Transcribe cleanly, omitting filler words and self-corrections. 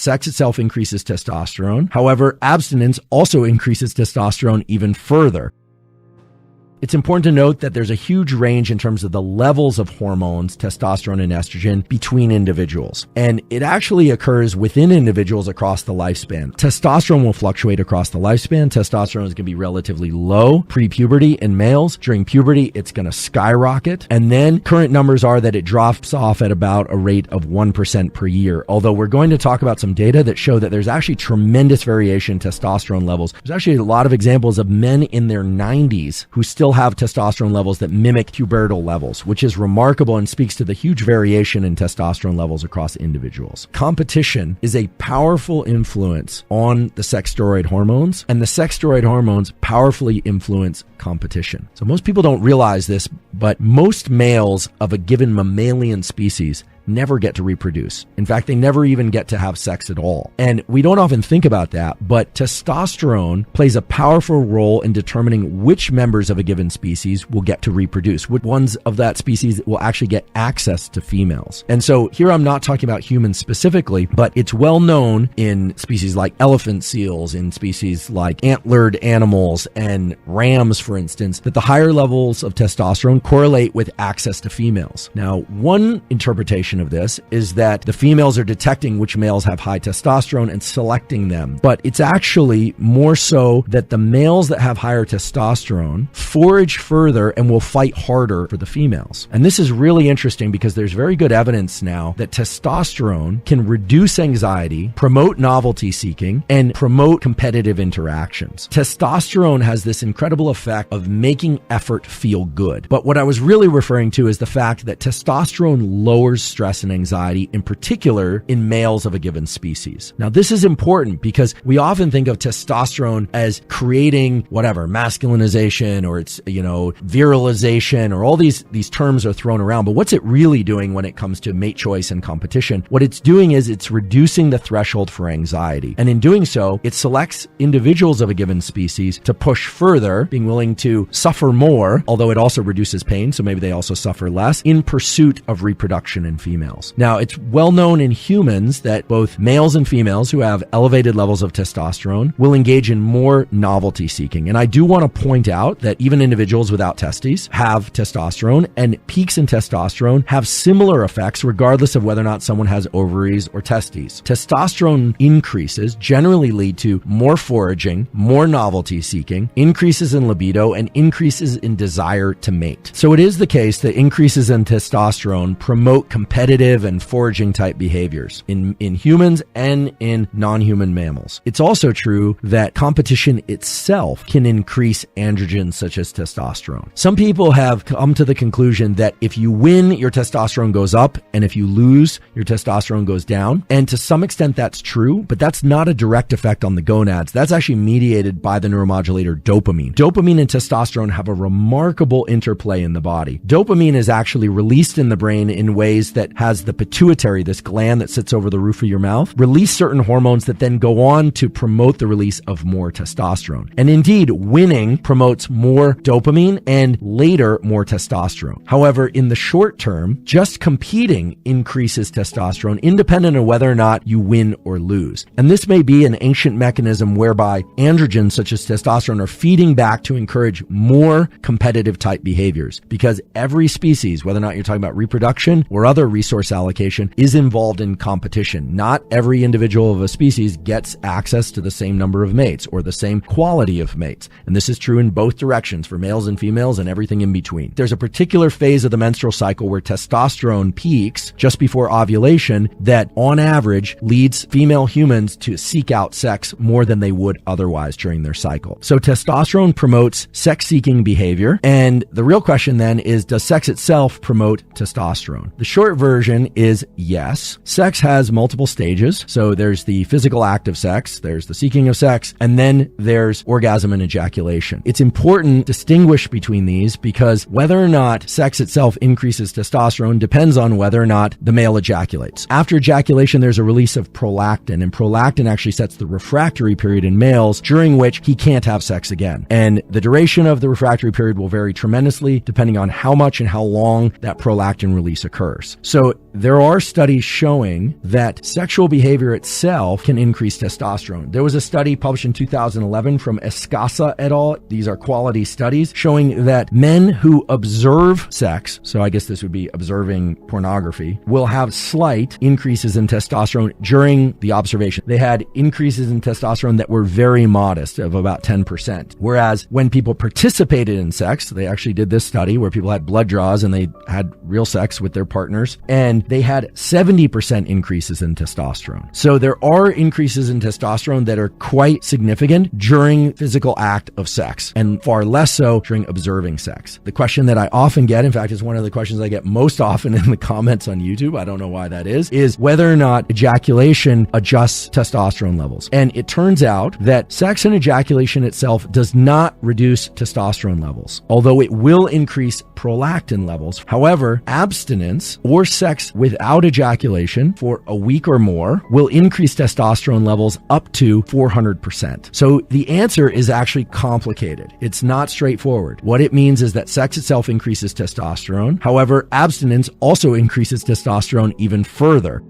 sex itself increases testosterone. However, abstinence also increases testosterone even further. It's important to note that there's a huge range in terms of the levels of hormones, testosterone and estrogen, between individuals. And it actually occurs within individuals across the lifespan. Testosterone will fluctuate across the lifespan. Testosterone is going to be relatively low pre-puberty in males. During puberty, it's going to skyrocket. And then current numbers are that it drops off at about a rate of 1% per year. Although we're going to talk about some data that show that there's actually tremendous variation in testosterone levels. There's actually a lot of examples of men in their 90s who still have testosterone levels that mimic pubertal levels, which is remarkable and speaks to the huge variation in testosterone levels across individuals. Competition is a powerful influence on the sex steroid hormones, and the sex steroid hormones powerfully influence competition. So most people don't realize this, but most males of a given mammalian species never get to reproduce. In fact, they never even get to have sex at all. And we don't often think about that, but testosterone plays a powerful role in determining which members of a given species will get to reproduce, which ones of that species will actually get access to females. And so here I'm not talking about humans specifically, but it's well known in species like elephant seals, in species like antlered animals and rams, for instance, that the higher levels of testosterone correlate with access to females. Now, one interpretation of this is that the females are detecting which males have high testosterone and selecting them. But it's actually more so that the males that have higher testosterone forage further and will fight harder for the females. And this is really interesting because there's very good evidence now that testosterone can reduce anxiety, promote novelty seeking, and promote competitive interactions. Testosterone has this incredible effect of making effort feel good. But what I was really referring to is the fact that testosterone lowers stress and anxiety, in particular in males of a given species. Now, this is important because we often think of testosterone as creating whatever, masculinization, or it's, virilization, or all these terms are thrown around. But what's it really doing when it comes to mate choice and competition? What it's doing is it's reducing the threshold for anxiety. And in doing so, it selects individuals of a given species to push further, being willing to suffer more, although it also reduces pain, so maybe they also suffer less, in pursuit of reproduction in females. Now, it's well known in humans that both males and females who have elevated levels of testosterone will engage in more novelty seeking. And I do want to point out that even individuals without testes have testosterone, and peaks in testosterone have similar effects regardless of whether or not someone has ovaries or testes. Testosterone increases generally lead to more foraging, more novelty seeking, increases in libido, and increases in desire to mate. So it is the case that increases in testosterone promote competitive and foraging type behaviors in humans and in non-human mammals. It's also true that competition itself can increase androgens such as testosterone. Some people have come to the conclusion that if you win, your testosterone goes up, and if you lose, your testosterone goes down. And to some extent that's true, but that's not a direct effect on the gonads. That's actually mediated by the neuromodulator dopamine. Dopamine and testosterone have a remarkable interplay in the body. Dopamine is actually released in the brain in ways that has the pituitary, this gland that sits over the roof of your mouth, release certain hormones that then go on to promote the release of more testosterone. And indeed, winning promotes more dopamine and later more testosterone. However, in the short term, just competing increases testosterone independent of whether or not you win or lose. And this may be an ancient mechanism whereby androgens such as testosterone are feeding back to encourage more competitive type behaviors, because every species, whether or not you're talking about reproduction or other resource allocation, is involved in competition. Not every individual of a species gets access to the same number of mates or the same quality of mates. And this is true in both directions for males and females and everything in between. There's a particular phase of the menstrual cycle where testosterone peaks just before ovulation that on average leads female humans to seek out sex more than they would otherwise during their cycle. So testosterone promotes sex-seeking behavior. And the real question then is, does sex itself promote testosterone? The short version is yes. Sex has multiple stages. So there's the physical act of sex, there's the seeking of sex, and then there's orgasm and ejaculation. It's important to distinguish between these because whether or not sex itself increases testosterone depends on whether or not the male ejaculates. After ejaculation, there's a release of prolactin, and prolactin actually sets the refractory period in males during which he can't have sex again. And the duration of the refractory period will vary tremendously depending on how much and how long that prolactin release occurs. So there are studies showing that sexual behavior itself can increase testosterone. There was a study published in 2011 from Escasa et al. These are quality studies showing that men who observe sex, so I guess this would be observing pornography, will have slight increases in testosterone during the observation. They had increases in testosterone that were very modest, of about 10%. Whereas when people participated in sex, they actually did this study where people had blood draws and they had real sex with their partners, and they had 70% increases in testosterone. So there are increases in testosterone that are quite significant during physical act of sex, and far less so during observing sex. The question that I often get, in fact, is one of the questions I get most often in the comments on YouTube, I don't know why that is whether or not ejaculation adjusts testosterone levels. And it turns out that sex and ejaculation itself does not reduce testosterone levels, although it will increase prolactin levels. However, abstinence or sex without ejaculation for a week or more will increase testosterone levels up to 400%. So the answer is actually complicated. It's not straightforward. What it means is that sex itself increases testosterone. However, abstinence also increases testosterone even further.